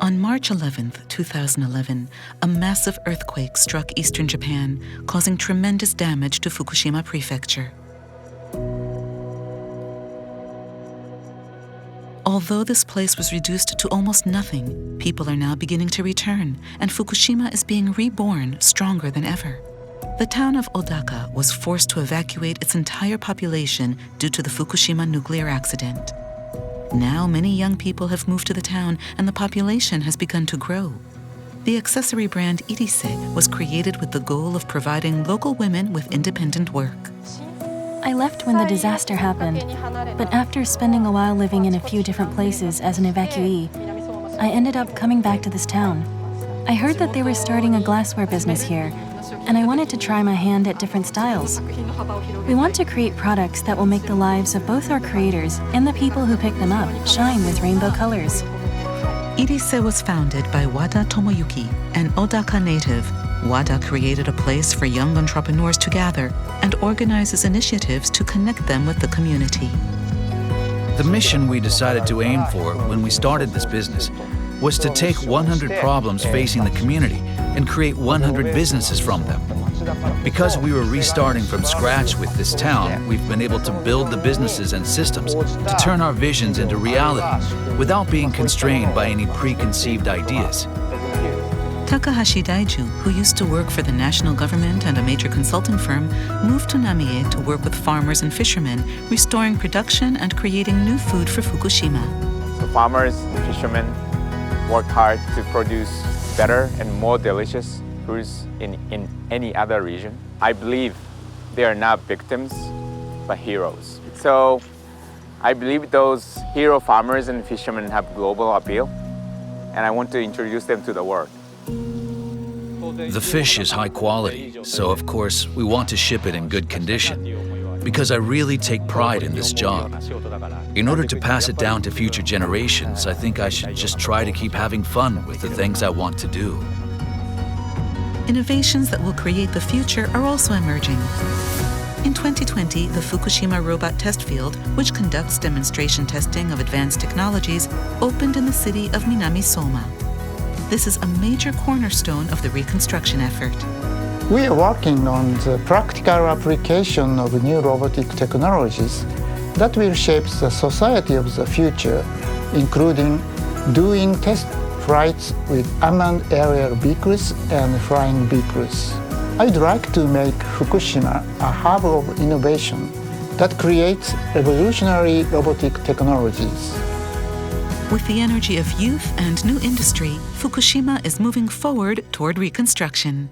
On March 11, 2011, a massive earthquake struck eastern Japan, causing tremendous damage to Fukushima Prefecture. Although this place was reduced to almost nothing, people are now beginning to return, and Fukushima is being reborn stronger than ever. The town of Odaka was forced to evacuate its entire population due to the Fukushima nuclear accident. Now many young people have moved to the town and the population has begun to grow. The accessory brand eVTOL was created with the goal of providing local women with independent work. I left when the disaster happened, but after spending a while living in a few different places as an evacuee, I ended up coming back to this town. I heard that they were starting a glassware business here, and I wanted to try my hand at different styles. We want to create products that will make the lives of both our creators and the people who pick them up shine with rainbow colors. eVTOL was founded by Wada Tomoyuki, an Odaka native. Wada created a place for young entrepreneurs to gather and organizes initiatives to connect them with the community. The mission we decided to aim for when we started this business was to take 100 problems facing the community and create 100 businesses from them. Because we were restarting from scratch with this town, we've been able to build the businesses and systems to turn our visions into reality without being constrained by any preconceived ideas. Takahashi Daiju, who used to work for the national government and a major consulting firm, moved to Namie to work with farmers and fishermen, restoring production and creating new food for Fukushima. So farmers and fishermen worked hard to produce better and more delicious foods in any other region. I believe they are not victims, but heroes. So I believe those hero farmers and fishermen have global appeal, and I want to introduce them to the world. The fish is high quality, so of course we want to ship it in good condition, because I really take pride in this job. In order to pass it down to future generations, I think I should just try to keep having fun with the things I want to do. Innovations that will create the future are also emerging. In 2020, the Fukushima Robot Test Field, which conducts demonstration testing of advanced technologies, opened in the city of Minami-Soma. This is a major cornerstone of the reconstruction effort. We are working on the practical application of new robotic technologies that will shape the society of the future, including doing test flights with unmanned aerial vehicles and flying vehicles. I'd like to make Fukushima a hub of innovation that creates revolutionary robotic technologies. With the energy of youth and new industry, Fukushima is moving forward toward reconstruction.